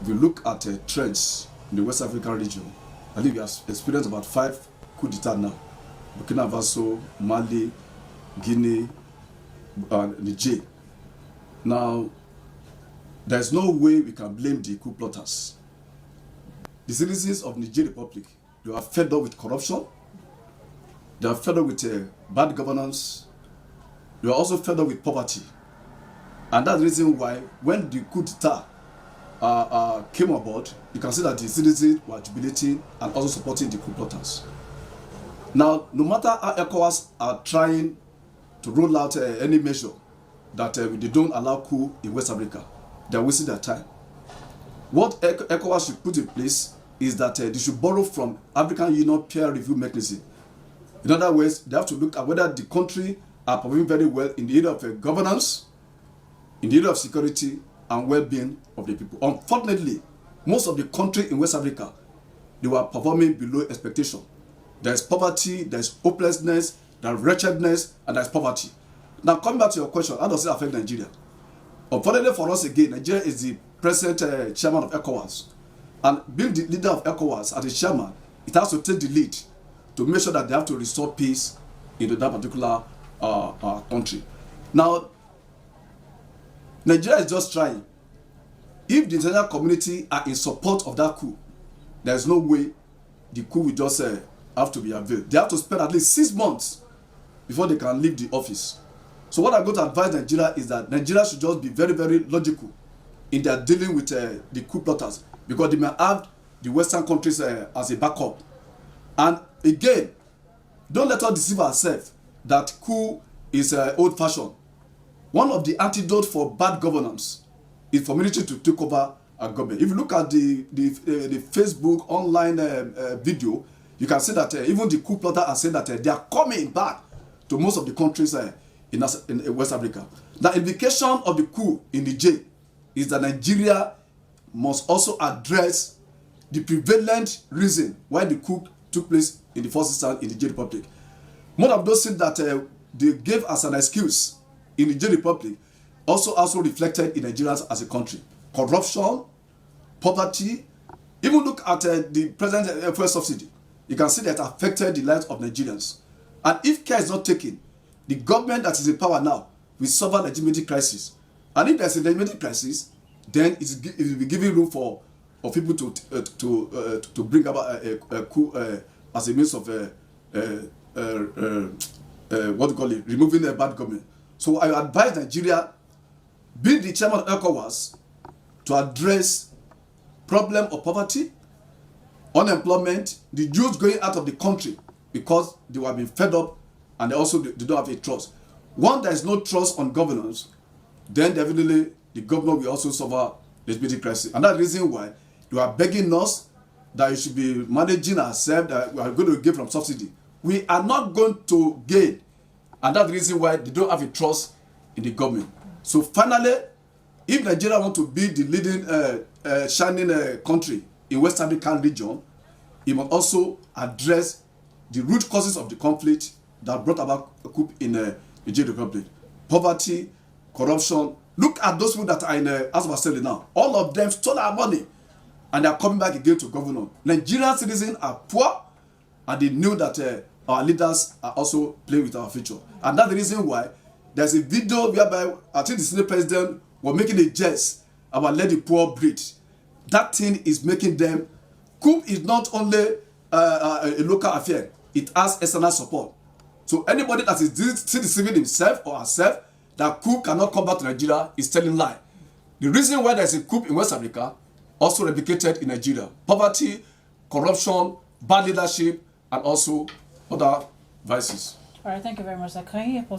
if you look at trends in the West African region, I think we have experienced about 5 coup d'etat now. Burkina Faso, Mali, Guinea, Niger. Now, there's no way we can blame the coup plotters. The citizens of Niger Republic, they are fed up with corruption, they are fed up with bad governance, they are also fed up with poverty. And that's the reason why when the coup d'etat came aboard, you can see that the citizens were jubilating and also supporting the coup plotters. Now, no matter how ECOWAS are trying to roll out any measure that they don't allow coup in West Africa, they are wasting their time. What ECOWAS should put in place is that they should borrow from African Union peer review mechanism. In other words, they have to look at whether the country are performing very well in the area of governance, in the area of security and well-being of the people. Unfortunately, most of the countries in West Africa, they were performing below expectation. There is poverty, there is hopelessness, there is wretchedness, and there is poverty. Now, coming back to your question, how does it affect Nigeria? Unfortunately for us again, Nigeria is the present chairman of ECOWAS. And being the leader of ECOWAS as a chairman, it has to take the lead to make sure that they have to restore peace in that particular country. Now, Nigeria is just trying. If the international community are in support of that coup, there is no way the coup will just have to be availed. They have to spend at least 6 months before they can leave the office. So what I'm going to advise Nigeria is that Nigeria should just be very, very logical in their dealing with the coup plotters, because they may have the Western countries as a backup. And again, don't let us deceive ourselves that coup is old-fashioned. One of the antidotes for bad governance is for military to take over a government. If you look at the Facebook online video, you can see that even the coup plotters are saying that they are coming back to most of the countries in West Africa. The indication of the coup in Niger is that Nigeria must also address the prevalent reason why the coup took place in the first instance in the Niger Republic. One of those things that they gave as an excuse in the Niger Republic also reflected in Nigeria as a country. Corruption, poverty. Even look at the present fuel subsidy. You can see that it affected the lives of Nigerians. And if care is not taken, the government that is in power now will suffer legitimate crisis. And if there's a legitimate crisis, then it will be giving room for people to bring about a coup as a means of what do you call it, removing a bad government. So I advise Nigeria, be the chairman of ECOWAS, to address problem of poverty, unemployment, the youth going out of the country because they were being fed up and they don't have a trust. Once there is no trust on governance, then definitely the government will also suffer legitimate crisis. And that's the reason why you are begging us that you should be managing ourselves, that we are going to give from subsidy. We are not going to gain. And that's the reason why they don't have a trust in the government. So finally, if Nigeria wants to be the leading shining country in West African region, it must also address the root causes of the conflict that brought about a coup in the Niger Republic. Poverty, corruption. Look at those people that are in as was saying now. All of them stole our money and they are coming back again to govern. Nigerian citizens are poor and they knew that our leaders are also playing with our future. And that's the reason why there's a video whereby I think the Senate president was making a jest about let the poor breathe. That thing is making them. Coup is not only a local affair, it has external support. So anybody that is deceiving himself or herself that coup cannot come back to Nigeria is telling lie. The reason why there's a coup in West Africa also replicated in Nigeria. Poverty, corruption, bad leadership, and also other vices. All right, thank you very much, Zakai.